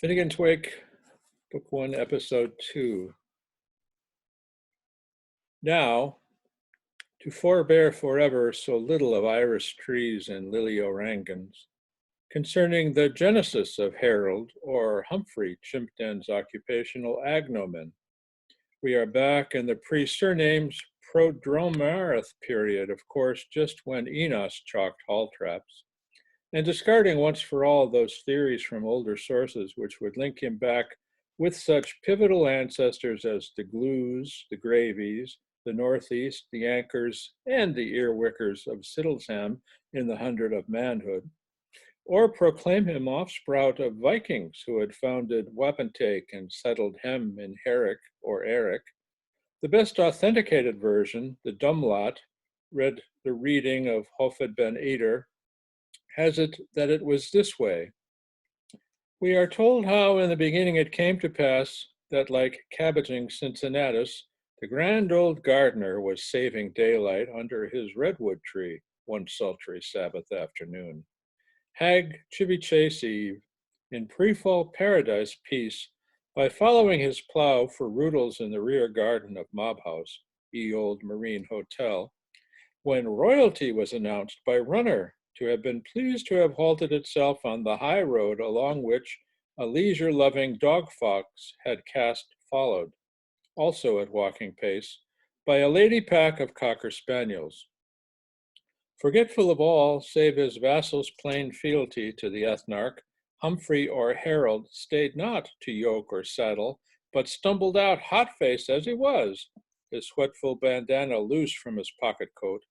Finnegans Wake, Book 1, Episode 2. Now, to forbear forever so little of iris trees and lily orangans, concerning the genesis of Harold or Humphrey Chimpden's occupational agnomen. We are back in the pre-surnames prodromarith period, of course, just when Enos chalked hall traps, and discarding once for all those theories from older sources which would link him back with such pivotal ancestors as the Glues, the Gravies, the Northeast, the Anchors, and the Earwickers of Siddlesham in the Hundred of Manhood, or proclaim him offsprout of Vikings who had founded Wapentake and settled Hem in Herrick or Eric. The best authenticated version, the Dumlot, read the reading of Hofed ben Eder, has it that it was this way. We are told how in the beginning it came to pass that, like cabbaging Cincinnatus, the grand old gardener was saving daylight under his redwood tree one sultry Sabbath afternoon. Hag Chivy Chase Eve, in pre-fall paradise peace, by following his plow for roodles in the rear garden of Mob House, ye old Marine Hotel, when royalty was announced by Runner to have been pleased to have halted itself on the high road along which a leisure-loving dog fox had cast followed, also at walking pace, by a lady pack of cocker spaniels. Forgetful of all save his vassal's plain fealty to the ethnarch, Humphrey or Harold stayed not to yoke or saddle, but stumbled out hot-faced as he was, his sweatful bandana loose from his pocket coat,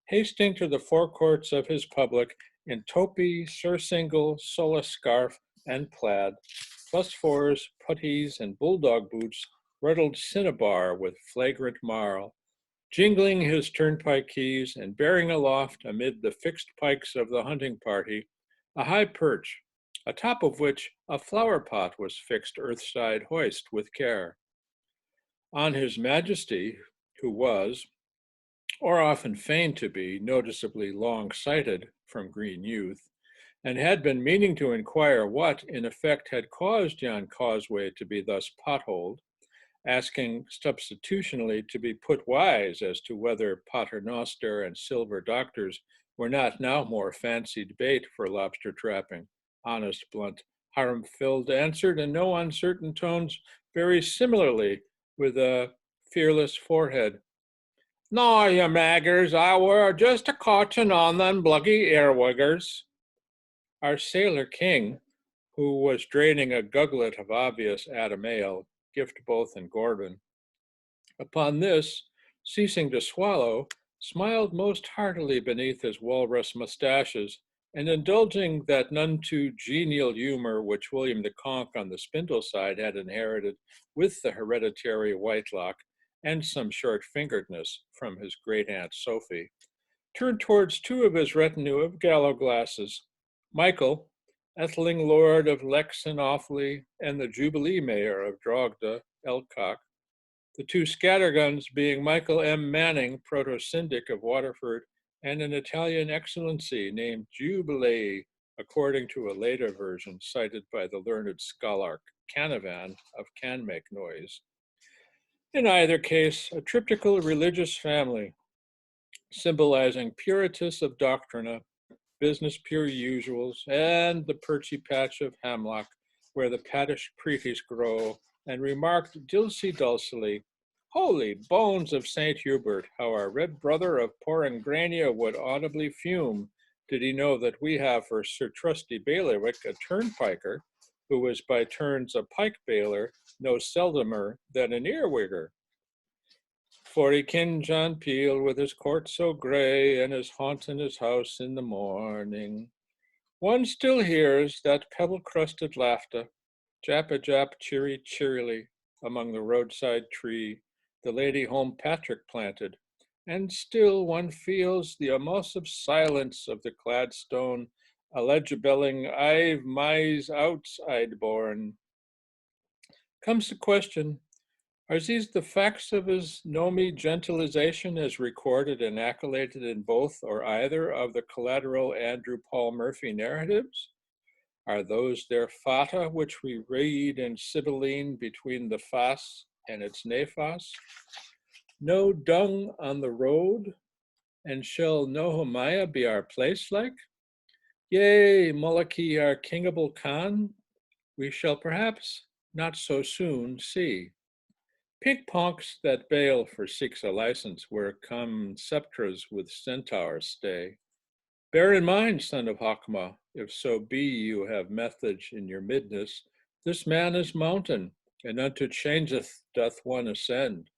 hasting to the forecourts of his public in topi, surcingle, sola scarf, and plaid, plus fours, puttees, and bulldog boots, ruddled cinnabar with flagrant marl, jingling his turnpike keys and bearing aloft amid the fixed pikes of the hunting party a high perch, atop of which a flower pot was fixed earthside hoist with care. On his majesty, who was, or often feigned to be, noticeably long-sighted from green youth, and had been meaning to inquire what, in effect, had caused yon causeway to be thus potholed, asking substitutionally to be put wise as to whether paternoster and silver doctors were not now more fancied bait for lobster trapping. Honest, blunt, harm-filled answered in no uncertain tones, very similarly, with a fearless forehead. "No, you maggers, I were just a cotchin' on them bluggy earwiggers." Our sailor king, who was draining a guglet of obvious Adam ale, gift both in Gordon, upon this, ceasing to swallow, smiled most heartily beneath his walrus mustaches, and indulging that none too genial humor which William the Conk on the spindle side had inherited with the hereditary whitelock and some short-fingeredness from his great-aunt Sophie, turned towards two of his retinue of gallow-glasses, Michael, Etheling Lord of Lex and Offley, and the Jubilee Mayor of Drogda, Elcock, the two scatterguns being Michael M. Manning, proto-syndic of Waterford, and an Italian excellency named Jubilee, according to a later version cited by the learned scholar Canavan of Can Make Noise. In either case, a triptychal religious family, symbolizing puritas of doctrina, business pure usuals, and the perchy patch of hemlock where the paddish preeties grow, and remarked dulcely, "Holy bones of St. Hubert, how our red brother of Porangrania would audibly fume, did he know that we have for Sir Trusty Bailiwick a turnpiker, who was by turns a pike bailer, no seldomer than an earwigger. For he ken John Peel with his court so grey, and his haunt in his house in the morning. One still hears that pebble-crusted laughter, jap-a-jap cheerily, among the roadside tree the Lady Home Patrick planted, and still one feels the emulsive silence of the Gladstone allegibelling I've my's outside born. Comes the question, are these the facts of his nomi gentilization as recorded and accoladed in both or either of the collateral Andrew Paul Murphy narratives? Are those their fata which we read in Sibylline between the fas and its nefas? No dung on the road, and shall Nehemiah be our place like? Yea, Molochi our kingable Khan, we shall perhaps not so soon see. Pink ponks that bail for seeks a license where come sceptres with centaurs stay. Bear in mind, son of Hakma, if so be you have method in your midness, this man is mountain, and unto changeth doth one ascend.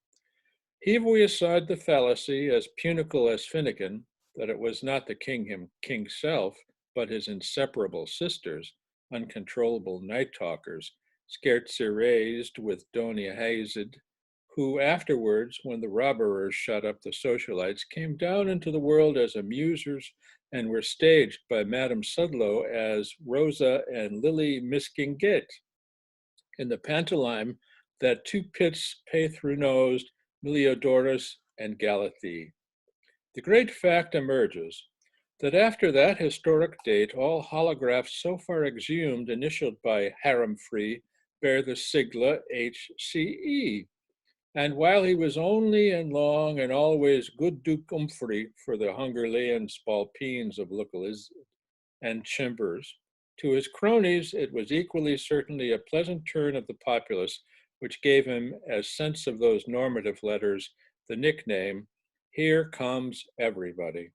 Heave we aside the fallacy, as punicle as Finnegan, that it was not the king's self, but his inseparable sisters, uncontrollable night talkers, scarce erased with Donia Hazed, who afterwards, when the robberers shut up the socialites, came down into the world as amusers and were staged by Madame Sudlow as Rosa and Lily Miskinget in the pantomime that two pits pay through nosed Meliodorus and Galathea. The great fact emerges that after that historic date, all holographs so far exhumed, initialed by Harem-Free, bear the sigla HCE. And while he was only and long and always good Duke Umfrey for the Hungerlean Spalpeens of Localiz and Chimbers, to his cronies it was equally certainly a pleasant turn of the populace which gave him, as sense of those normative letters, the nickname, Here Comes Everybody.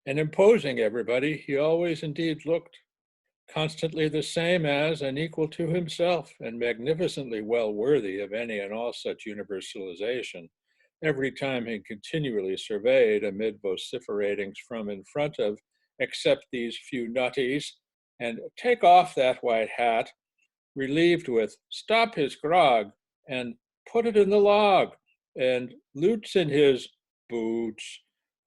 An imposing everybody he always indeed looked, constantly the same as and equal to himself, and magnificently well worthy of any and all such universalization, every time he continually surveyed amid vociferatings from in front of, except these few nutties, and take off that white hat, relieved with stop his grog and put it in the log, and lutes in his boots.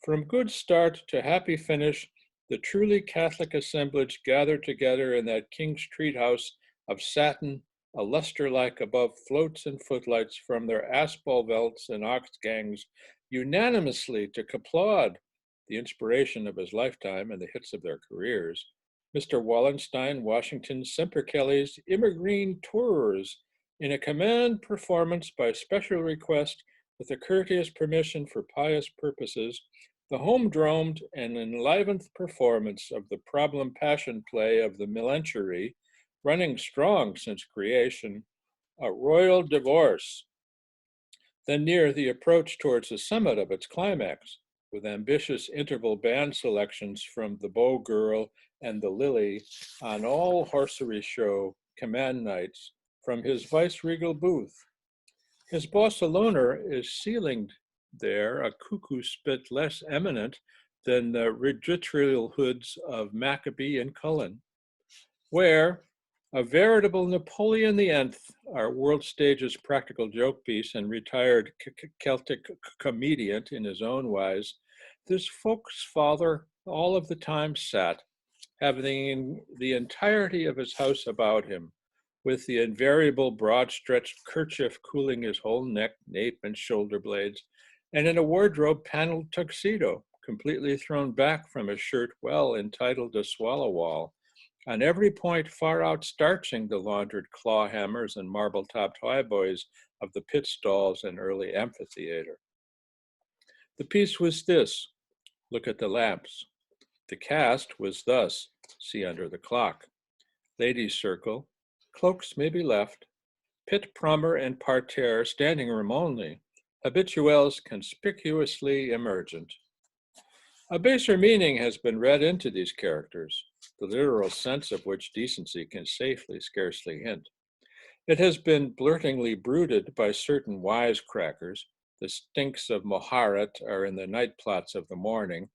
From good start to happy finish, the truly Catholic assemblage gathered together in that King's Treat House of satin, a lustre-like above floats and footlights from their aspal velts and ox gangs, unanimously to applaud the inspiration of his lifetime and the hits of their careers, Mr. Wallenstein Washington Semperkelly's Immergreen Tours, in a command performance by special request with a courteous permission for pious purposes, the home-dromed and enlivened performance of the problem passion play of the millenniary, running strong since creation, A Royal Divorce, then near the approach towards the summit of its climax, with ambitious interval band selections from the Bow Girl and the Lily on all horsery show command nights from his viceregal booth. His boss aloner is sealing there a cuckoo spit less eminent than the regitrial hoods of Maccabee and Cullen, where a veritable Napoleon the Nth, our world stage's practical joke piece and retired Celtic comedian in his own wise, this folk's father all of the time sat, having the entirety of his house about him, with the invariable broad-stretched kerchief cooling his whole neck, nape, and shoulder blades, and in a wardrobe-paneled tuxedo, completely thrown back from a shirt well entitled a swallow-wall, on every point far outstarching the laundered claw hammers and marble-topped highboys of the pit stalls and early amphitheater. The piece was this, look at the lamps. The cast was thus, see under the clock. Ladies' circle, cloaks may be left, pit promer and parterre standing room only, habituels conspicuously emergent. A baser meaning has been read into these characters, the literal sense of which decency can scarcely hint. It has been blurtingly brooded by certain wisecrackers, the stinks of Moharat are in the night plots of the morning,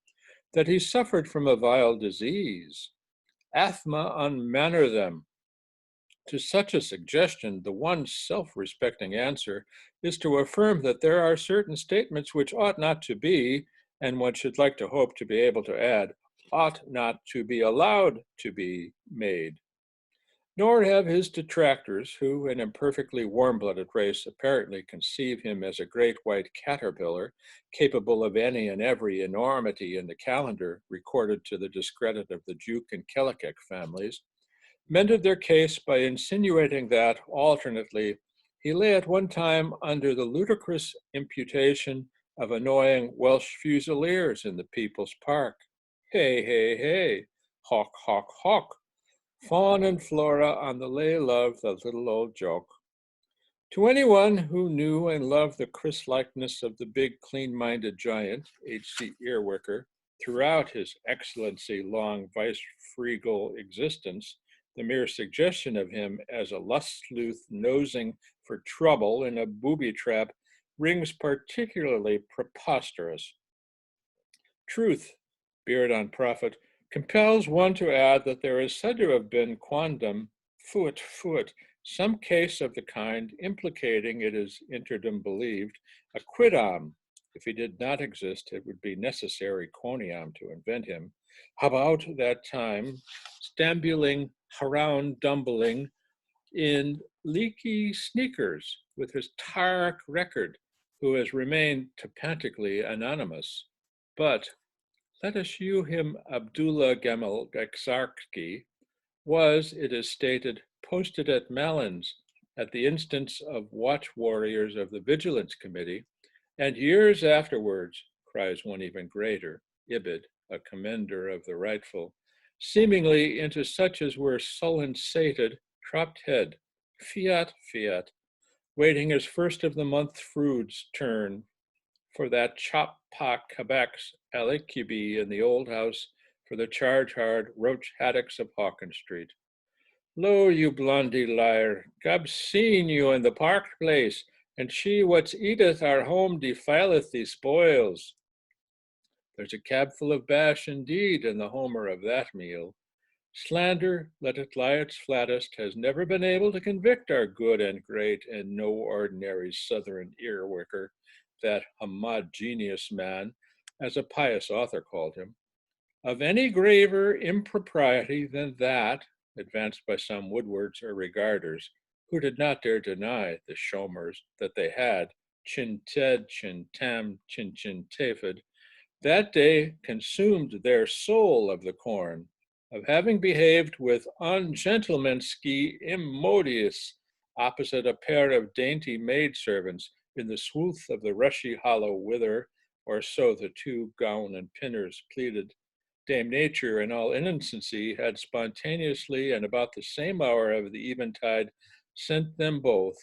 that he suffered from a vile disease. Athma unmanner them. To such a suggestion, the one self-respecting answer is to affirm that there are certain statements which ought not to be, and one should like to hope to be able to add, ought not to be allowed to be made. Nor have his detractors, who, an imperfectly warm-blooded race, apparently conceive him as a great white caterpillar, capable of any and every enormity in the calendar, recorded to the discredit of the Juke and Kelikec families, mended their case by insinuating that, alternately, he lay at one time under the ludicrous imputation of annoying Welsh Fusiliers in the People's Park. Hey, hey, hey, hawk, hawk, hawk. Fawn and Flora on the lay love, the little old joke. To anyone who knew and loved the Chris-likeness of the big, clean-minded giant, H.C. Earwicker, throughout his excellency long vice-regal existence, the mere suggestion of him as a lust-sleuth nosing for trouble in a booby trap rings particularly preposterous. Truth, beard on prophet, compels one to add that there is said to have been quondam, fuit, some case of the kind implicating, it is interdum believed, a quidam. If he did not exist, it would be necessary quoniam to invent him. About that time, stambuling, around dumbling in leaky sneakers with his Tarak record, who has remained tapantically anonymous. But let us shew him Abdullah Gamal Gaxarki was, it is stated, posted at Malins at the instance of watch warriors of the Vigilance Committee, and years afterwards, cries one even greater, Ibid, a commender of the rightful, seemingly into such as were sullen sated, dropped head, fiat, waiting his first of the month fruits turn for that chop pa cabec's alicubi in the old house for the charge-hard roach haddocks of Hawkins Street. Lo, you blondie liar, Gob's seen you in the park place, and she what's eateth our home defileth thee spoils. There's a cab full of bash indeed in the Homer of that meal. Slander, let it lie its flattest, has never been able to convict our good and great and no ordinary southern earwicker, that homogeneous man, as a pious author called him, of any graver impropriety than that advanced by some woodwards or regarders, who did not dare deny, the shomers, that they had chin ted, chin tam, chin tafid, that day consumed their soul of the corn, of having behaved with ungentlemanski immodious opposite a pair of dainty maidservants in the swooth of the rushy hollow whither, or so the two gown and pinners pleaded, Dame Nature in all innocency had spontaneously and about the same hour of the eventide sent them both,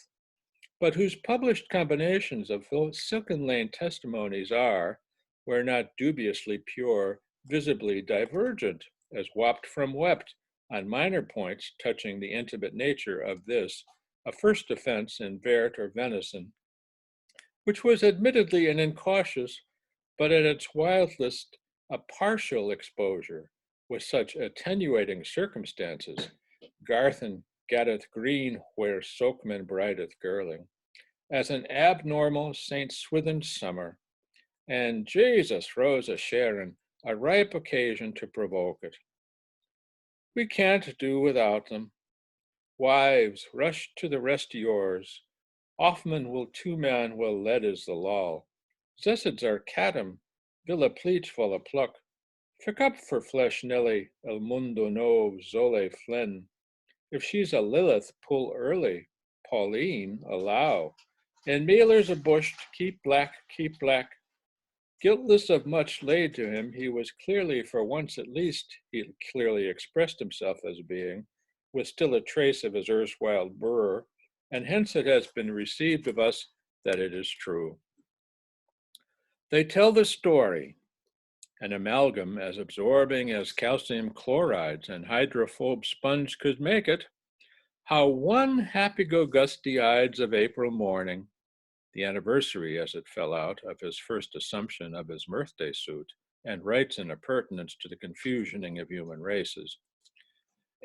but whose published combinations of silken lane testimonies are, where not dubiously pure, visibly divergent, as wapped from wept, on minor points touching the intimate nature of this, a first offense in vert or venison, which was admittedly an incautious, but at its wildest a partial exposure, with such attenuating circumstances, Garthen gaddeth green where soakman brideth girling, as an abnormal St. Swithin summer, and Jesus rose a Sharon, a ripe occasion to provoke it. We can't do without them. Wives, rush to the rest yours. Offman will two man well led is the law. Zessids are catum, villa pleach volla pluck. Fick up for flesh Nelly, el mundo no zole flen. If she's a Lilith, pull early. Pauline, allow. And mealers a bush, keep black, keep black. Guiltless of much laid to him, he was clearly, for once at least, he clearly expressed himself as being, with still a trace of his erstwhile burr, and hence it has been received of us that it is true. They tell the story, an amalgam as absorbing as calcium chlorides and hydrophobe sponge could make it, how one happy-go-gusty ides of April morning, the anniversary, as it fell out, of his first assumption of his birthday suit, and rights in appurtenance to the confusioning of human races.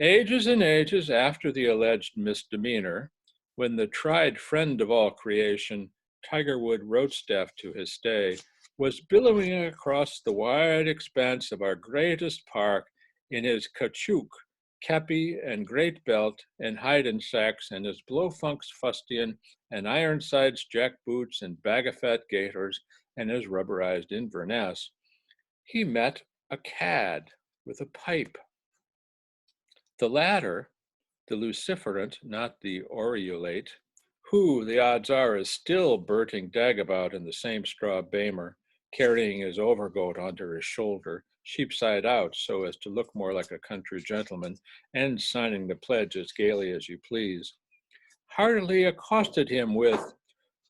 Ages and ages after the alleged misdemeanor, when the tried friend of all creation, Tigerwood Roadstaff to his stay, was billowing across the wide expanse of our greatest park in his caoutchouc kepi and great belt, and hide sacks, and his blowfunks fustian, and Ironsides jack boots, and bag of fat gaiters, and his rubberized Inverness, he met a cad with a pipe. The latter, the luciferant, not the aureolate, who, the odds are, is still Berting Dagabout in the same straw bamer, carrying his overcoat under his shoulder, sheepside out, so as to look more like a country gentleman, and signing the pledge as gaily as you please, heartily accosted him with,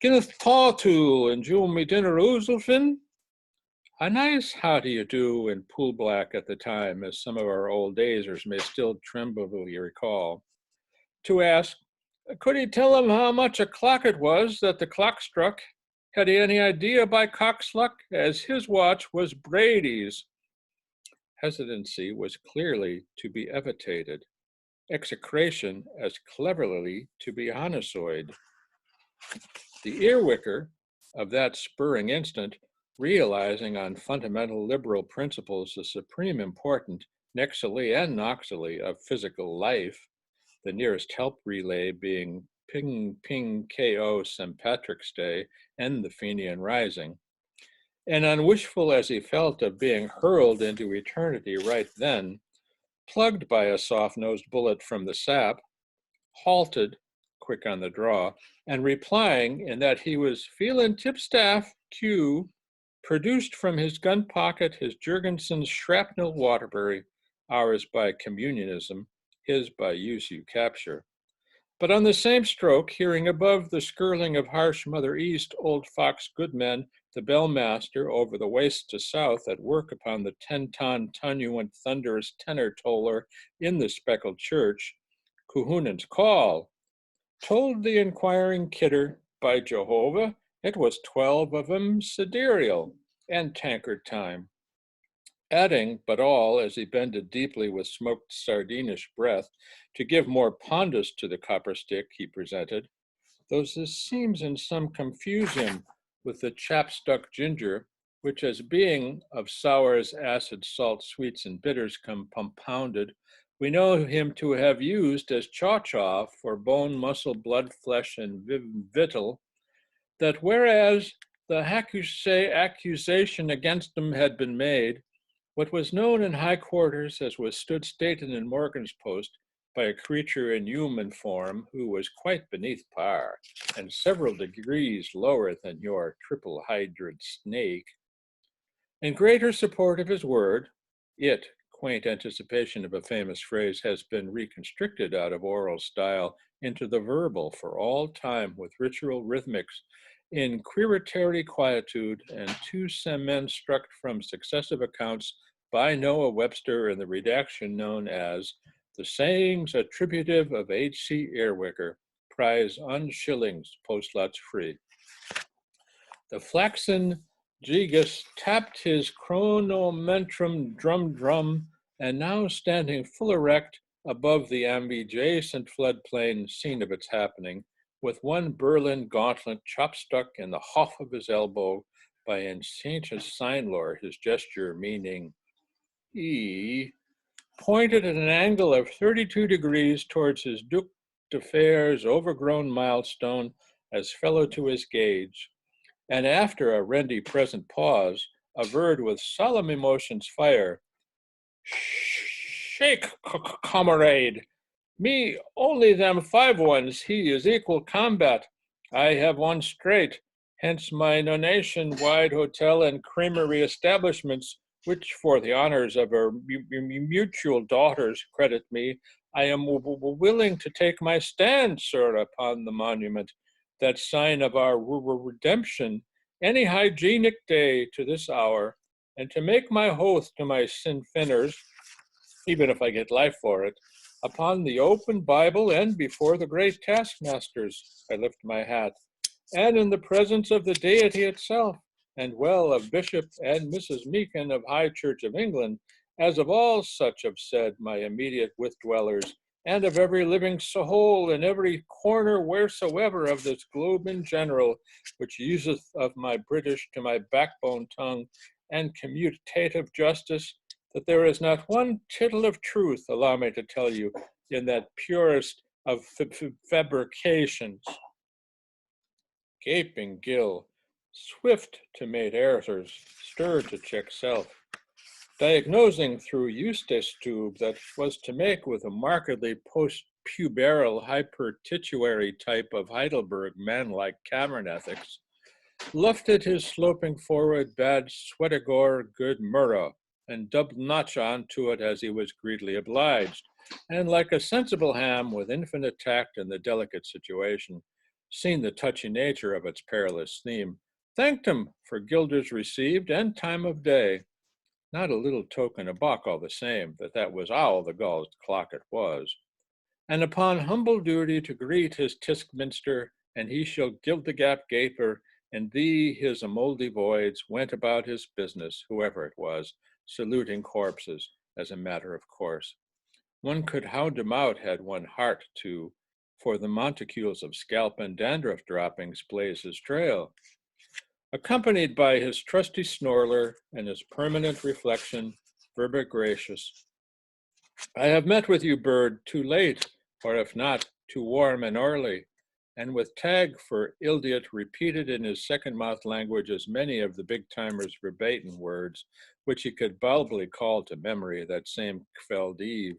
"Ginneth Tawtool, and you me dinner Ouselfin?" A nice how do you do in pool black at the time, as some of our old dazers may still tremblingly recall, to ask, could he tell him how much o'clock it was that the clock struck? Had he any idea by cock's luck, as his watch was Brady's? Hesitancy was clearly to be evitated, execration as cleverly to be honosoid. The earwicker of that spurring instant, realizing on fundamental liberal principles the supreme importance, nexally and noxally, of physical life, the nearest help relay being Ping Ping KO St. Patrick's Day and the Fenian Rising, and unwishful as he felt of being hurled into eternity right then, plugged by a soft-nosed bullet from the sap, halted, quick on the draw, and replying in that he was feeling tipstaff, Q, produced from his gun pocket his Jurgensen's shrapnel Waterbury, ours by communionism, his by use capture. But on the same stroke, hearing above the skirling of harsh Mother East, old Fox Goodman, the bellmaster over the waste to south, at work upon the 10-ton tonuant thunderous tenor toller in the speckled church, Cuhunan's call, told the inquiring kidder, by Jehovah, it was 12 of 'em sidereal, and tankard time. Adding, but all, as he bended deeply with smoked sardinish breath, to give more pondus to the copper stick he presented, though this seems in some confuse him with the chap-stuck ginger, which as being of sours, acids, salts, sweets, and bitters compounded, we know him to have used as chaw-chaw for bone, muscle, blood, flesh, and victual, that whereas the accusation against him had been made, what was known in high quarters as was stood stated in Morgan's Post by a creature in human form who was quite beneath par and several degrees lower than your triple-hydrid snake. In greater support of his word, it, quaint anticipation of a famous phrase, has been reconstructed out of oral style into the verbal for all time with ritual rhythmics in queritary quietude, and two men struck from successive accounts by Noah Webster in the redaction known as The Sayings Attributive of H.C. Earwicker, prize $1, postlots free. The flaxen Gigas tapped his chronometrum drum, and now standing full erect above the ambidjacent floodplain scene of its happening, with one Berlin gauntlet chop-stuck in the hoff of his elbow by ancient sign lore, his gesture meaning E, pointed at an angle of 32 degrees towards his Duc de Fer's overgrown milestone as fellow to his gauge, and after a rendy present pause, averred with solemn emotion's fire, "Shake, comrade! Me only them 5 ones, he is equal combat. I have one straight, hence my nation-wide hotel and creamery establishments, which for the honors of our mutual daughters credit me, I am willing to take my stand, sir, upon the monument, that sign of our redemption, any hygienic day to this hour, and to make my oath to my sinfinners, even if I get life for it, upon the open Bible and before the great taskmasters, I lift my hat, and in the presence of the deity itself, and well of Bishop and Mrs. Meakin of High Church of England, as of all such have said my immediate with-dwellers, and of every living soul in every corner wheresoever of this globe in general, which useth of my British to my backbone tongue, and commutative justice, that there is not one tittle of truth, allow me to tell you, in that purest of fabrications. Gaping Gill, swift to mate errors, stirred to check self, diagnosing through Eustace tube that was to make with a markedly post-puberal hypertituary type of Heidelberg man-like cavern ethics, lufted his sloping forward bad sweatigore good murrah, and dubbed notch on to it as he was greedily obliged, and like a sensible ham with infinite tact in the delicate situation, seen the touchy nature of its perilous theme, thanked him for guilders received and time of day. Not a little token of Bach all the same, that was all the gull's clock it was. And upon humble duty to greet his Tiskminster, and he shall gild the gap gaper, and thee his mouldy voids, went about his business, whoever it was, saluting corpses as a matter of course. One could hound him out had one heart to, for the monticules of scalp and dandruff droppings blaze his trail. Accompanied by his trusty snorler and his permanent reflection, Verba gracious. I have met with you, bird, too late, or if not, too warm and early, and with tag for ildiot repeated in his second-mouth language as many of the big-timers' verbatim words, which he could baldly call to memory that same kveld eve,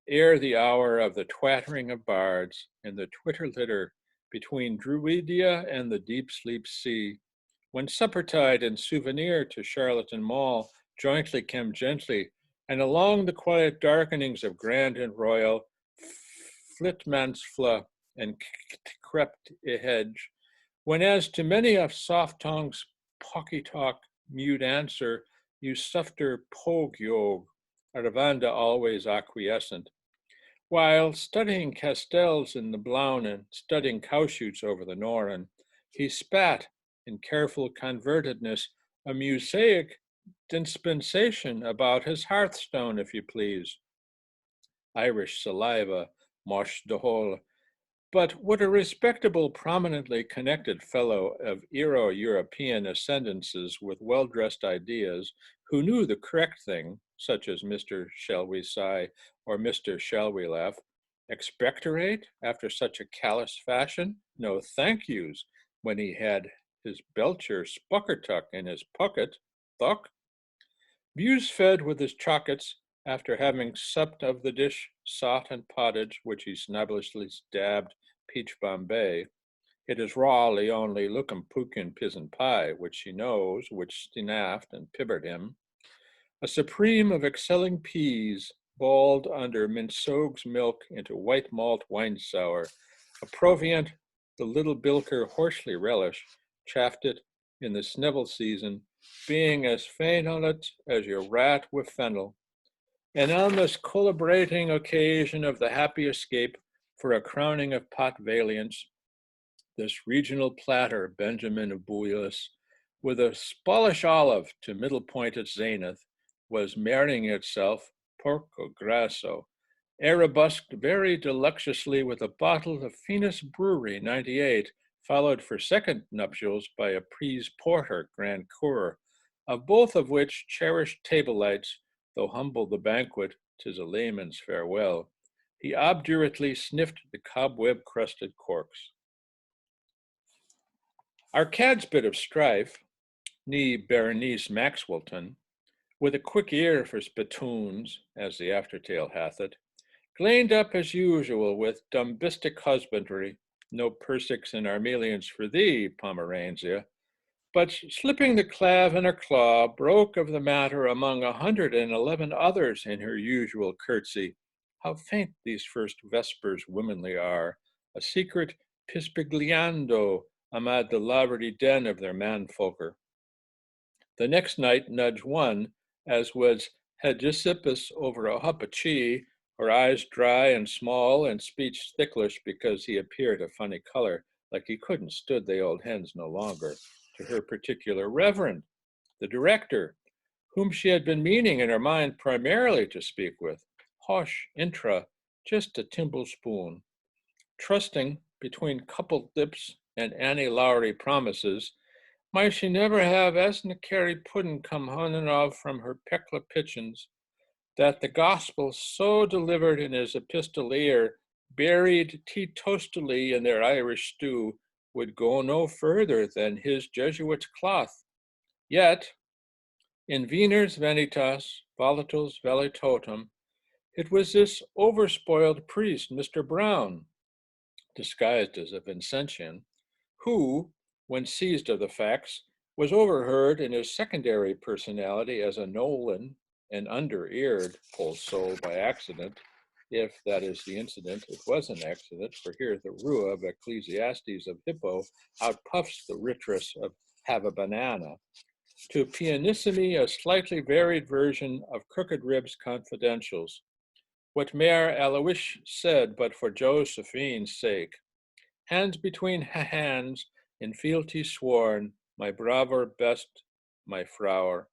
ere the hour of the twattering of bards and the twitter-litter between Druidia and the deep-sleep sea, when suppertide and souvenir to Charlatan Mall jointly came gently, and along the quiet darkenings of grand and royal, flitmansfla and crept a hedge, when as to many of soft tongue's pocky talk mute answer, you sufter pogue yog, Aravanda always acquiescent, while studying castels in the Blaun and studying cowshoots over the Noren, he spat in careful convertedness a musaic dispensation about his hearthstone, if you please. Irish saliva, mosh de hole, but would a respectable, prominently connected fellow of Euro-European ascendances with well-dressed ideas, who knew the correct thing, such as Mr. Shall We Sigh or Mr. Shall We Laugh, expectorate after such a callous fashion? No thank yous, when he had his belcher spuckertuck in his pocket, thuck. Views fed with his chockets, after having supped of the dish, sot and pottage, which he snubbishly dabbed peach Bombay. It is rawly only lookum-pookin pizen pie, which she knows, which stinaft and pibbered him. A supreme of excelling peas, balled under Minsogue's milk into white malt wine sour, a proviant the little bilker hoarsely relish, chaffed it in the snivel season, being as faint on it as your rat with fennel. And on this collaborating occasion of the happy escape for a crowning of pot valiance, this regional platter, Benjamin of Bouillis, with a Spanish olive to middle point at zenith, was marrying itself, porco grasso, arabusked very deluxiously with a bottle of Venus Brewery 98, followed for second nuptials by a Prise Porter Grand Cour, of both of which cherished table lights, though humble the banquet, 'tis a layman's farewell, he obdurately sniffed the cobweb-crusted corks. Our cad's bit of strife, nee Berenice Maxwellton, with a quick ear for spittoons, as the aftertale hath it, glaned up as usual with dumbistic husbandry, no Persicks and Armelians for thee, Pomeranzia, but slipping the clave in her claw, broke of the matter among 111 others in her usual curtsy. How faint these first vespers womanly are, a secret pispigliando amid the laverty den of their manfolker. The next night nudge one, as was Hegesippus over a hup of chee, her eyes dry and small and speech thicklish because he appeared a funny color, like he couldn't stood the old hens no longer, to her particular reverend, the director, whom she had been meaning in her mind primarily to speak with, hosh, intra, just a timblespoon, trusting between coupled lips and Annie Lowry promises, might she never have Esnacary puddin' come hunnin' off from her peckla pitchins, that the gospel so delivered in his epistolier, buried teetotally in their Irish stew, would go no further than his Jesuit's cloth. Yet, in Veners Vanitas, Volatiles Valitotum, it was this overspoiled priest, Mr. Brown, disguised as a Vincentian, who, when seized of the facts, was overheard in his secondary personality as a Nolan and under-eared, poor soul, by accident, if that is the incident. It was an accident, for here the Rua of Ecclesiastes of Hippo outpuffs the Ritris of Have a Banana, to Pianissimi, a slightly varied version of Crooked Rib's Confidentials. What Mayor Alois said, but for Josephine's sake. Hands between hands, in fealty sworn, my braver best, my frower.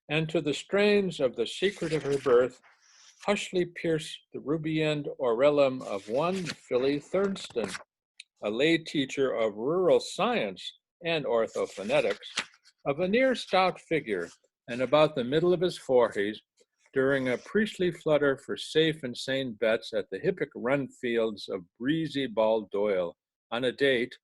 And to the strains of the secret of her birth, hushly pierce the ruby-end orellum of one Philly Thurston, a lay teacher of rural science and orthophonetics, a veneer stout figure, and about the middle of his 40s, during a priestly flutter for safe and sane bets at the hippic run fields of breezy Baldoyle, on a date,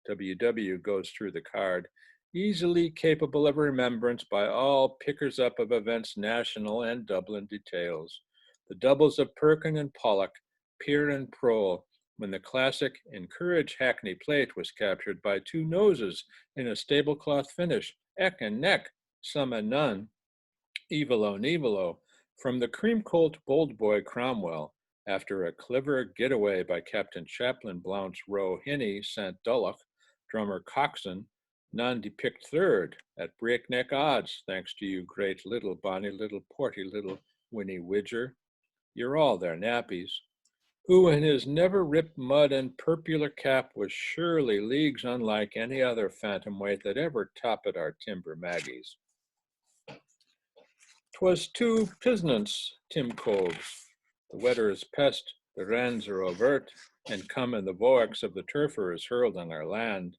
WW goes through the card, easily capable of remembrance by all pickers up of events national and Dublin details. The doubles of Perkin and Pollock, Peer and Prohl, when the classic Encourage Hackney plate was captured by two noses in a tablecloth finish, Eck and Neck, some and none, Evilo Nevilo, from the cream colt bold boy Cromwell, after a clever getaway by Captain Chaplain Blount's row Hinny St. Dulloch, drummer Coxon, non-depict third at breakneck odds, thanks to you great little bonny little porty little Winnie Widger. You're all their nappies. Who in his never ripped mud and purpular cap was surely leagues unlike any other phantom weight that ever topped our timber Maggies. 'Twas two pisnants, Tim Coles. The wetter is pest, the rans are overt, and come in the voex of the turfer is hurled on our land.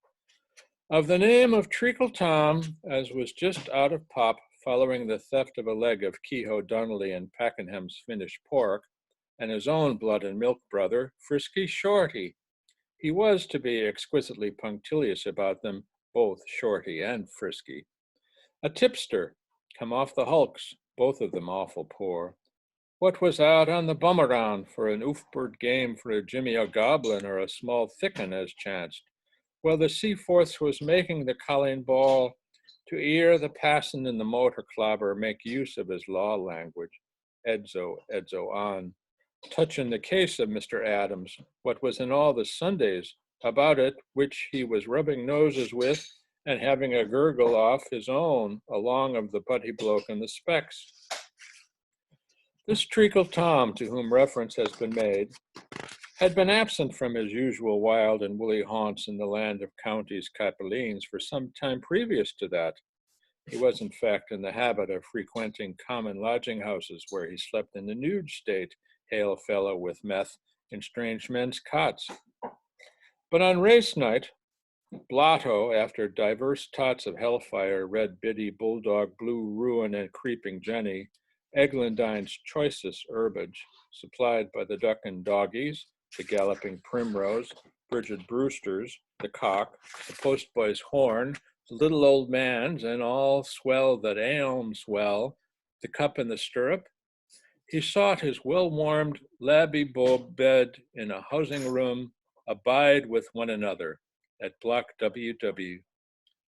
Of the name of Treacle Tom, as was just out of pop following the theft of a leg of Kehoe Donnelly and Pakenham's finished pork, and his own blood and milk brother, Frisky Shorty. He was to be exquisitely punctilious about them, both Shorty and Frisky. A tipster, come off the hulks, both of them awful poor. What was out on the bum around for an oofbird game for a Jimmy O'Goblin or a small thicken as chanced? Well, the Seaforths was making the Colleen Ball to ear the passin' in the motor clobber make use of his law language, edzo on, touching the case of Mr. Adams, what was in all the Sundays about it, which he was rubbing noses with and having a gurgle off his own along of the putty bloke and the specs. This Treacle Tom, to whom reference has been made, had been absent from his usual wild and woolly haunts in the land of counties capellines for some time previous to that. He was, in fact, in the habit of frequenting common lodging houses where he slept in the nude state, hail fellow with meth, in strange men's cots. But on race night, Blotto, after diverse tots of hellfire, red biddy, bulldog, blue ruin, and creeping Jenny, Eglandine's choicest herbage, supplied by the duck and doggies, the galloping primrose, Bridget Brewster's, the cock, the postboy's horn, the little old man's, and all swell that ailms well, the cup and the stirrup, he sought his well-warmed labby-bob bed in a housing room, abide with one another at Block WW.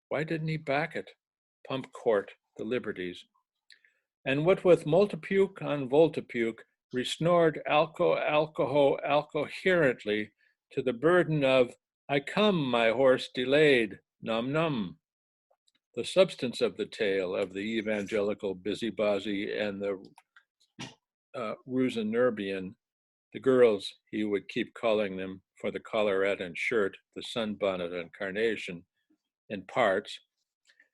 Why didn't he back it? Pump Court, the Liberties. And what with multipuke on voltipuke, resnored alcoherently to the burden of, I come, my horse delayed, num num. The substance of the tale of the evangelical busybody and the Rusinerbian, the girls, he would keep calling them for the collarette and shirt, the sunbonnet and carnation, in parts.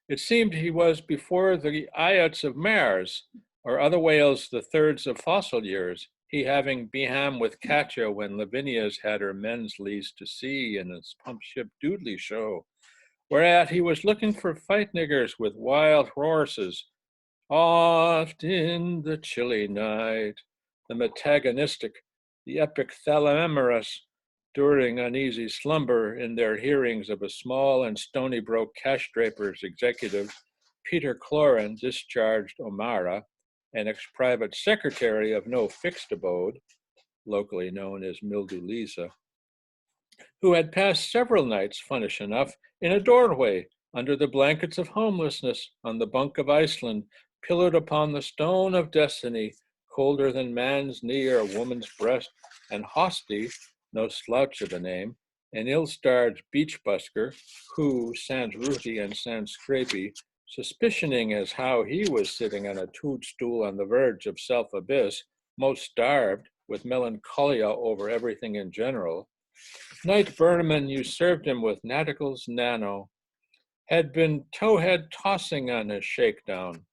It seemed he was before the Eyots of Mars, or other whales the thirds of fossil years, he having beham with Katya when Lavinia's had her men's lease to sea in its pump ship Doodley show, whereat he was looking for fight niggers with wild horses, Oft in the chilly night, the metagonistic, the epic thalamarus, during uneasy slumber in their hearings of a small and stony broke cash draper's executive, Peter Cloran discharged O'Mara, an ex-private secretary of no fixed abode, locally known as Mildew Lisa, who had passed several nights, funnish enough, in a doorway under the blankets of homelessness on the bunk of Iceland, pillowed upon the stone of destiny, colder than man's knee or woman's breast, and Hosty, no slouch of a name, an ill-starred beach busker, who, sans rooty and sans scrapey, suspicioning as how he was sitting on a toadstool on the verge of self-abyss, most starved, with melancholia over everything in general, Knight Berneman, you served him with Naticles Nano, had been towhead tossing on his shakedown,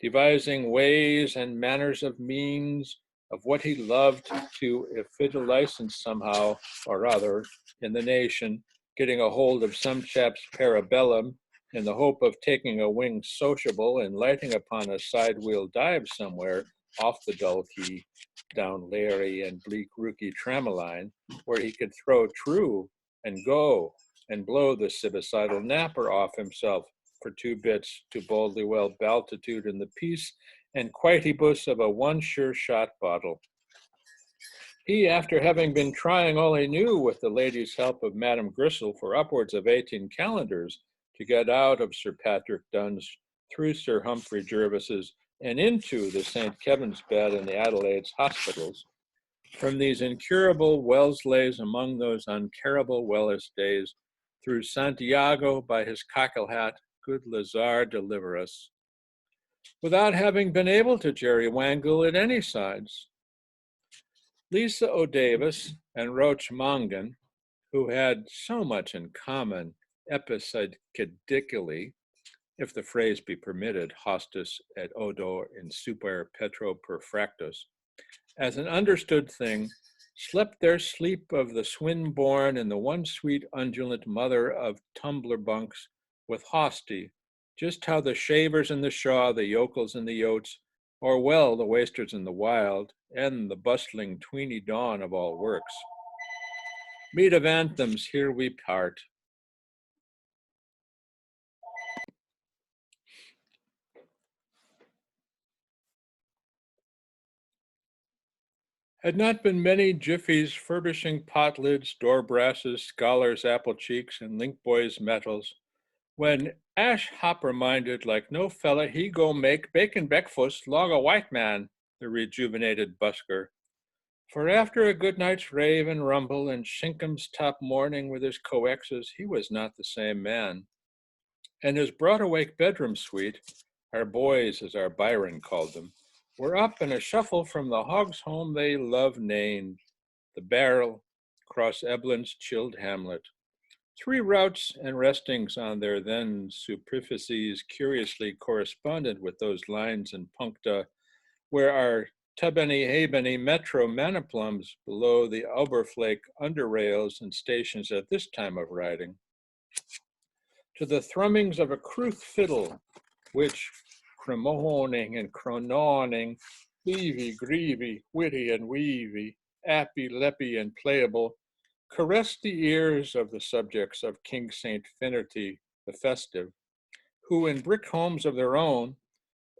devising ways and manners of means of what he loved to effit a license somehow or other in the nation, getting a hold of some chap's parabellum in the hope of taking a winged sociable and lighting upon a side wheel dive somewhere off the dull key, down Larry and bleak rookie Trameline, where he could throw true and go and blow the suicidal napper off himself for 2 bits to boldly well baltitude in the peace and quietibus of a one sure shot bottle. He, after having been trying all he knew with the lady's help of Madame Gristle for upwards of 18 calendars to get out of Sir Patrick Dunn's, through Sir Humphrey Jervis's, and into the St. Kevin's bed in the Adelaide's hospitals, from these incurable Welleslays among those uncarable Wellis days, through Santiago by his cockle hat, good Lazar deliver us, without having been able to jerry-wangle at any sides. Lisa O'Davis and Roach Mongan, who had so much in common episodically, if the phrase be permitted, hostis et odo in super petro perfractus, as an understood thing, slept their sleep of the swin-born and the one sweet undulant mother of tumbler bunks with Hosty, just how the shavers in the Shaw, the yokels and the yotes, or well the wasters in the wild, and the bustling tweeny dawn of all works. Meet of anthems, here we part. Had not been many jiffies furbishing pot lids, door brasses, scholars' apple cheeks, and link boys' metals, when Ash Hopper minded like no fella he go make bacon breakfast log a white man, the rejuvenated busker. For after a good night's rave and rumble and Shinkum's top morning with his coexes, he was not the same man. And his broad-awake bedroom suite, our boys, as our Byron called them, were up in a shuffle from the hog's home they love named, the Barrel, across Eblin's chilled hamlet. 3 routes and restings on their then superficies curiously corresponded with those lines and puncta where our Tubbenny Habenny Metro Maniplums below the Alberflake underrails and stations at this time of riding, to the thrummings of a cruth fiddle, which, cremoning and crononing, leavy, greavy, witty and weavy, appy, leppy, and playable, caressed the ears of the subjects of King St. Finnerty the Festive, who in brick homes of their own,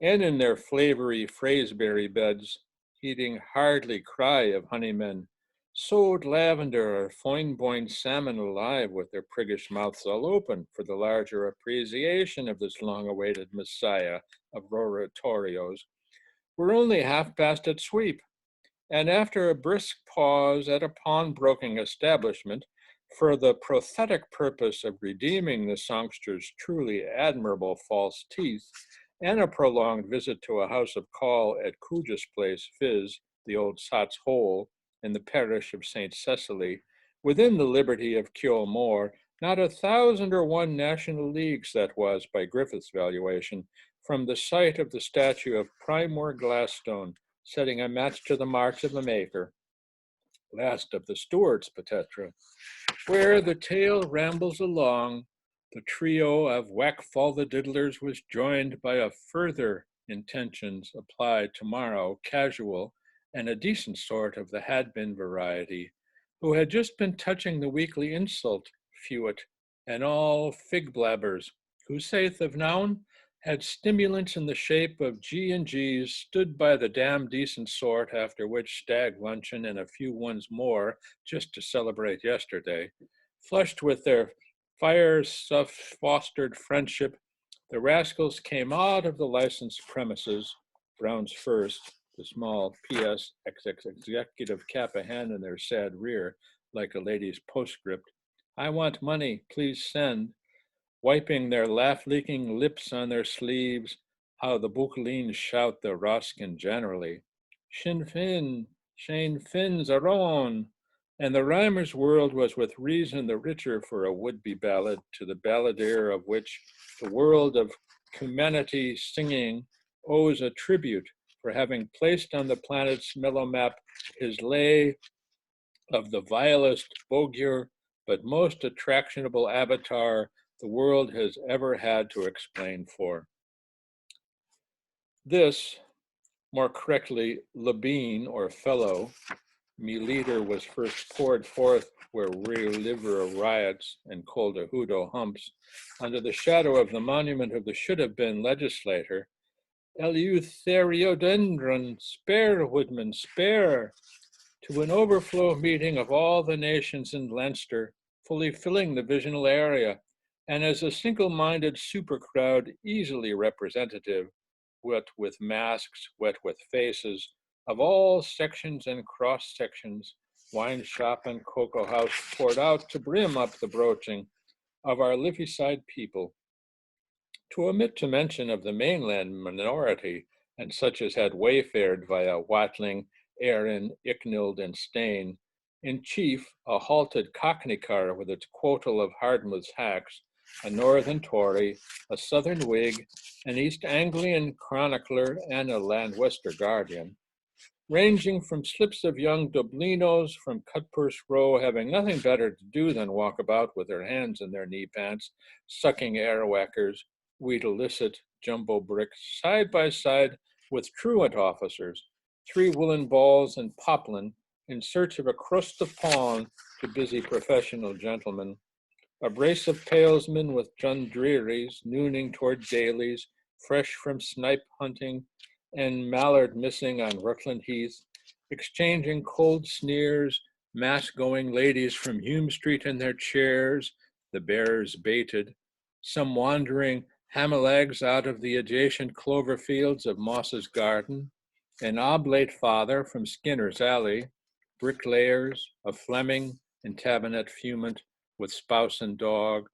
and in their flavory phraseberry beds, heeding hardly cry of honeymen, sowed lavender or foin-boined salmon alive with their priggish mouths all open for the larger appreciation of this long-awaited messiah of roratorios, were only half past at sweep, and after a brisk pause at a pawnbroking establishment for the prophetic purpose of redeeming the songster's truly admirable false teeth, and a prolonged visit to a house of call at Cujas Place, Fizz, the old Sot's Hole, in the parish of St. Cecily, within the liberty of Kilmore, not 1,001 national leagues that was, by Griffith's valuation, from the site of the statue of Primor Glasstone, setting a match to the marks of the maker, last of the Stuarts, Petetra, where the tale rambles along. The trio of Whack Fall the Diddlers was joined by a further intentions apply tomorrow, casual, and a decent sort of the had-been variety, who had just been touching the weekly insult, fewit, and all fig-blabbers, who saith of noun, had stimulants in the shape of G and G's, stood by the damn decent sort, after which stag luncheon and a few ones more, just to celebrate yesterday, flushed with their fire-fostered friendship, the rascals came out of the licensed premises, Brown's first, the small P.S. executive cap a hand in their sad rear, like a lady's postscript. I want money, please send, wiping their laugh-leaking lips on their sleeves, how the Bucalines shout the Roskin generally. Sinn Fin, Shane Finn's aroon. And the rhymer's world was with reason the richer for a would-be ballad, to the balladeer of which the world of humanity singing owes a tribute for having placed on the planet's mellow map his lay of the vilest bogyr but most attractionable avatar the world has ever had to explain for. This, more correctly, Labine or fellow, me leader was first poured forth where real liver riots and Coldahudo humps, under the shadow of the monument of the should-have-been legislator. Eleutherodiodendron, spare, Woodman, spare, to an overflow meeting of all the nations in Leinster, fully filling the visional area, and as a single-minded supercrowd easily representative, wet with masks, wet with faces, of all sections and cross-sections, wine shop and cocoa house poured out to brim up the broaching of our Liffey-side people. To omit to mention of the mainland minority, and such as had wayfared via Watling, Erin, Icknield, and Stane, in chief, a halted Cockney car with its quotal of Hardmuth's hacks, a northern Tory, a southern Whig, an East Anglian chronicler, and a Landwester Guardian, ranging from slips of young Dublinos from Cutpurse Row, having nothing better to do than walk about with their hands in their knee pants, sucking airwhackers, wheat illicit jumbo bricks, side by side with truant officers, 3 woolen balls and poplin, in search of a crust of pawn to busy professional gentlemen, a brace of palesmen with Dundrearies nooning toward dailies, fresh from snipe hunting and mallard missing on Rutland Heath, exchanging cold sneers, mass-going ladies from Hume Street in their chairs, the bearers baited, some wandering hamalags out of the adjacent clover fields of Moss's garden, an oblate father from Skinner's Alley, bricklayers, a Fleming and Tavernet fumant with spouse and dog,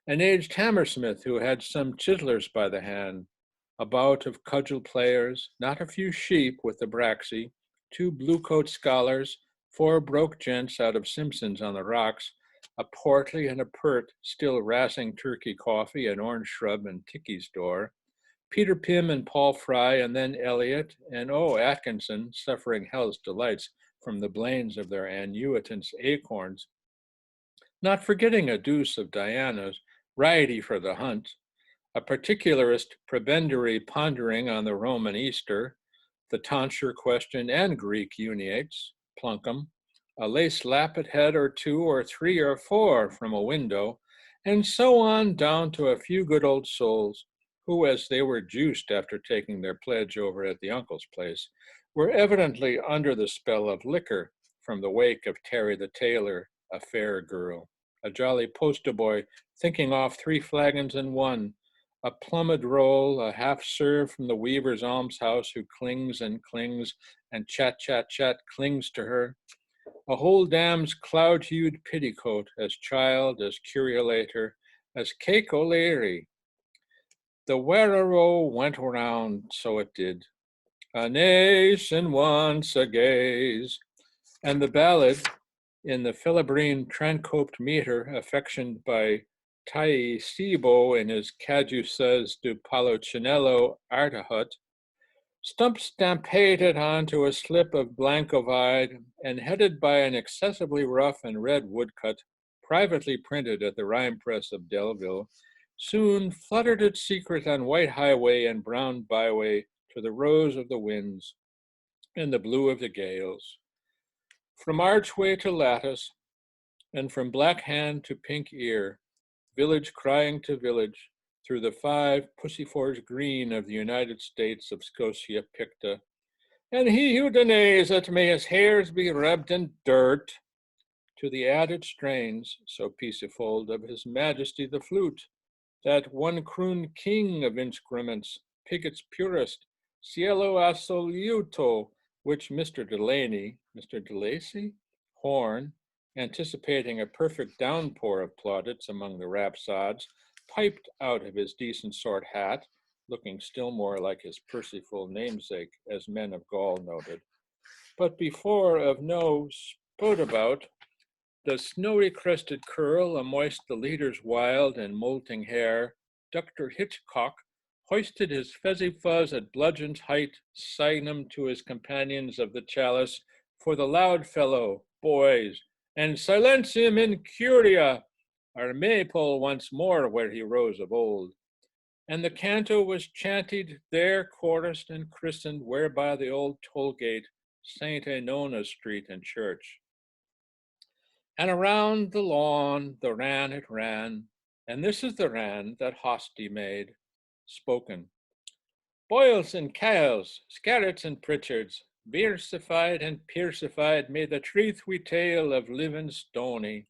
an aged hammersmith who had some chisellers by the hand, a bout of cudgel players, not a few sheep with the braxy, 2 blue-coat scholars, 4 broke gents out of Simpson's on the rocks, a portly and a pert, still rassing turkey coffee and orange shrub in Ticky's door, Peter Pym and Paul Fry, and then Elliot, and Atkinson, suffering hell's delights from the blains of their annuitants' acorns, not forgetting a deuce of Diana's, riety for the hunt, a particularist prebendary pondering on the Roman Easter, the tonsure question and Greek uniates, plunkum, a lace lappet head or 2 or 3 or 4 from a window, and so on down to a few good old souls who, as they were juiced after taking their pledge over at the uncle's place, were evidently under the spell of liquor from the wake of Terry the tailor, a fair girl, a jolly poster boy thinking off 3 flagons in one, a plummed roll, a half-serve from the weaver's almshouse who clings and chat, clings to her, a whole dam's cloud-hued petticoat, as child, as curiolator, as cake o'leary. The Werrero went round, so it did. A nation once a gaze. And the ballad, in the Philibrine Trancoped meter, affectioned by Tai Sibo in his Caduceus du Palocinello Artahut, stampaded onto a slip of Blancovide and headed by an excessively rough and red woodcut, privately printed at the rhyme press of Delville, soon fluttered its secret on white highway and brown byway to the rose of the winds and the blue of the gales. From archway to lattice, and from black hand to pink ear, village crying to village, through the 5 pussyfors green of the United States of Scotia Picta, and he who denies it may his hairs be rubbed in dirt, to the added strains, so peacefold, of his majesty the flute, that one crooned king of instruments, Pigot's purist, cielo assoluto, which Mr. Delacy, horn, anticipating a perfect downpour of plaudits among the rhapsods, piped out of his decent sort hat, looking still more like his Percival namesake, as men of Gaul noted. But before of no spout about, the snowy-crested curl amoist the leader's wild and molting hair, Dr. Hitchcock hoisted his fezzy fuzz at bludgeon's height, signum to his companions of the chalice, for the loud fellow, boys, and silentium in curia, our maypole once more where he rose of old. And the canto was chanted there, chorused and christened, whereby the old toll gate, St. Enona Street and church. And around the lawn the ran it ran, and this is the ran that Hosty made, spoken. Boyles and Kyles, Scarrets and Pritchards, versified and piercified may the truth we tale of living Stoney.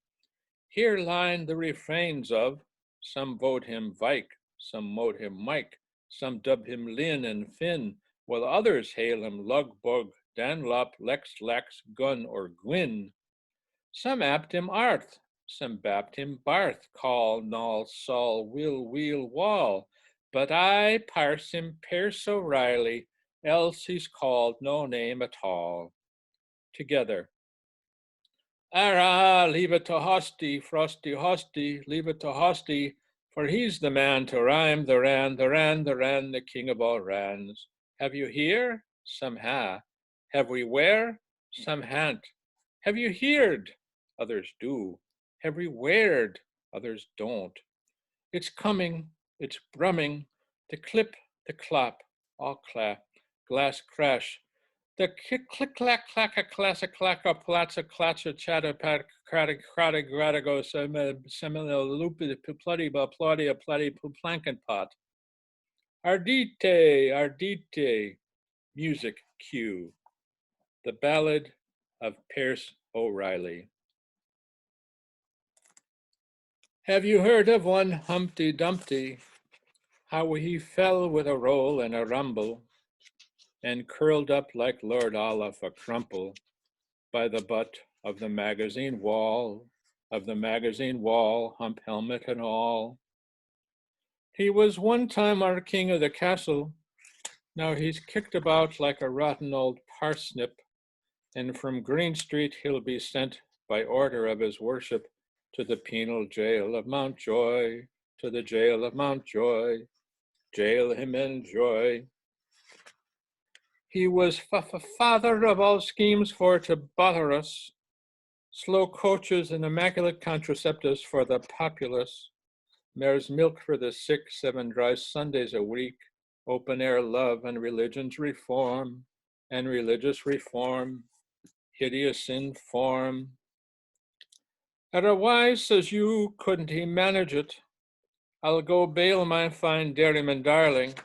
Here line the refrains of, some vote him Vike, some mote him Mike, some dub him Lynn and Finn, while others hail him Lugbug, Danlop, Lex, Lax, Gun, or Gwyn. Some apt him Arth, some bapt him Barth, Call, Null, Sol, Will, Wheel, Wall, but I parse him Pierce O'Reilly, else he's called no name at all. Together. Arrah, leave it to Hosty, Frosty Hosty, leave it to Hosty, for he's the man to rhyme the ran, the ran, the ran, the king of all rans. Have you here? Some ha. Have we where? Some ha'n't. Have you heard? Others do. Have we weared? Others don't. It's coming, it's brumming, the clip, the clop, all clap, glass crash, the click, clack, clack, a class, a clack, a platz, a clatch, a chatter, pat, cratic, cratic, gratigo, seminal, lupid, plutty, plotty, a platty, plankin pot. Ardite, music cue. The Ballad of Pierce O'Reilly. Have you heard of one Humpty Dumpty, how he fell with a roll and a rumble, and curled up like Lord Olaf a crumple by the butt of the magazine wall, hump helmet and all. He was one time our king of the castle, now he's kicked about like a rotten old parsnip, and from Green Street he'll be sent by order of his worship to the penal jail of Mountjoy, to the jail of Mountjoy, jail him and joy. He was father of all schemes for to bother us, slow coaches and immaculate contraceptives for the populace, mare's milk for the sick, 7 dry Sundays a week, open air love and religion's reform, and religious reform, hideous in form. At a wise says you, couldn't he manage it? I'll go bail my fine dairyman darling,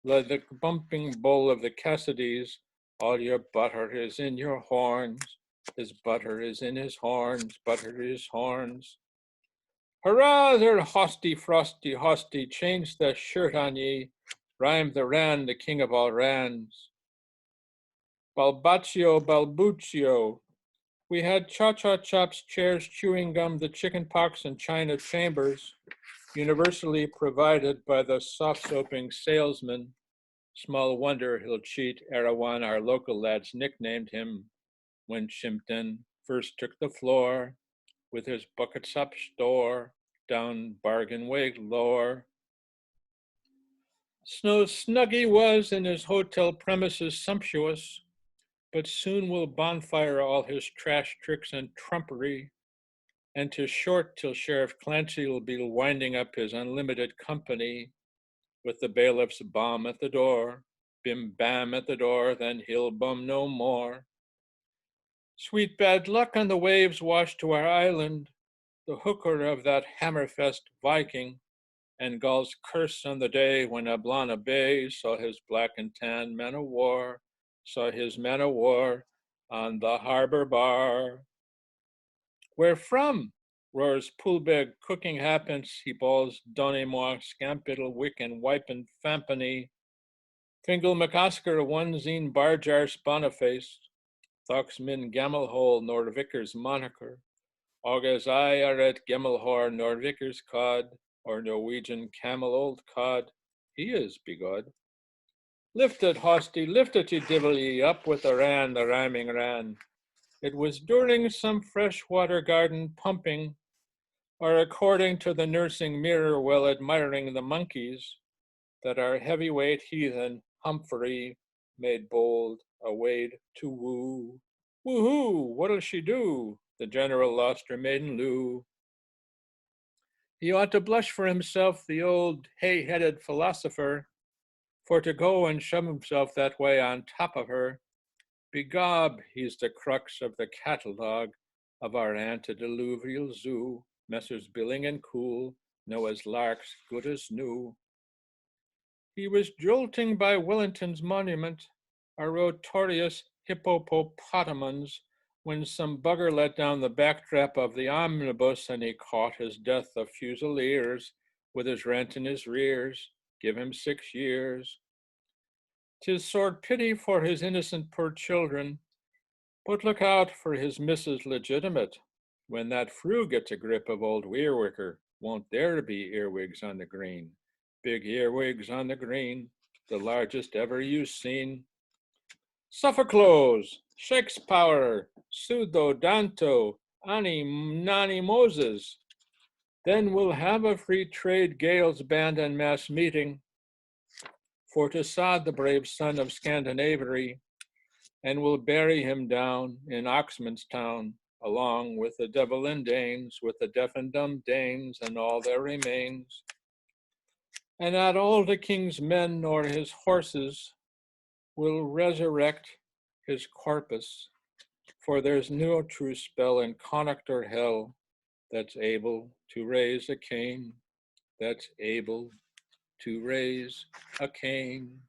like the bumping bull of the Cassidys, all your butter is in your horns, his butter is in his horns, butter his horns. Hurrah there, Hosty, Frosty, Hosty, change the shirt on ye, rhyme the ran, the king of all rans. Balbaccio, balbuccio, we had cha-cha-chops, chairs, chewing gum, the chicken pox and china chambers, universally provided by the soft-soaping salesman. Small wonder he'll cheat Erawan, our local lads nicknamed him, when Shimpton first took the floor with his bucket-sop store down Bargain Way lore. Snug he was in his hotel premises sumptuous, but soon will bonfire all his trash tricks and trumpery, and 'tis short till Sheriff Clancy'll be winding up his unlimited company with the bailiff's bomb at the door, bim bam at the door, then he'll bum no more. Sweet bad luck on the waves washed to our island, the hooker of that hammerfest Viking, and Gull's curse on the day when Ablana Bay saw his black and tan man o' war, saw his man o' war on the harbor bar. Where from? Roars Poolbeg, cooking happence, he bawls Donnez-moi, Scampiddle, Wick, and Wipe and Fampany. Fingal McOsker, one zine Barjars Boniface, Thox min Gamelhole, nor Vickers moniker. August I are at Gemelhor, nor Vickers cod, or Norwegian camel old cod. He is, begod. Lift it, Hosty, lift it, ye divil ye, up with the ran, the rhyming ran. It was during some freshwater garden pumping, or according to the nursing mirror while admiring the monkeys, that our heavyweight heathen Humphrey made bold a wade to woo. Woohoo, what'll she do? The general lost her maiden Lou. He ought to blush for himself, the old hay-headed philosopher, for to go and shove himself that way on top of her. Begob, he's the crux of the catalogue of our antediluvial zoo. Messrs. Billing and Cool, Noah's larks good as new. He was jolting by Wellington's monument, a rotorious hippopotamons, when some bugger let down the backstrap of the omnibus and he caught his death of Fusiliers with his rent in his rears. Give him 6 years. 'Tis sore pity for his innocent poor children, but look out for his missus legitimate. When that Frew gets a grip of old Earwicker, won't there be earwigs on the green? Big earwigs on the green, the largest ever you've seen. Sophocles, Shakespeare, Pseudo, Danto, Ani, Nani, Moses. Then we'll have a free trade Gales band and mass meeting for to sod the brave son of Scandinavary, and we'll bury him down in Oxman's town, along with the devil and Danes, with the deaf and dumb Danes and all their remains. And not all the king's men nor his horses will resurrect his corpus, for there's no true spell in Connacht or hell that's able to raise a king, that's able to raise a king.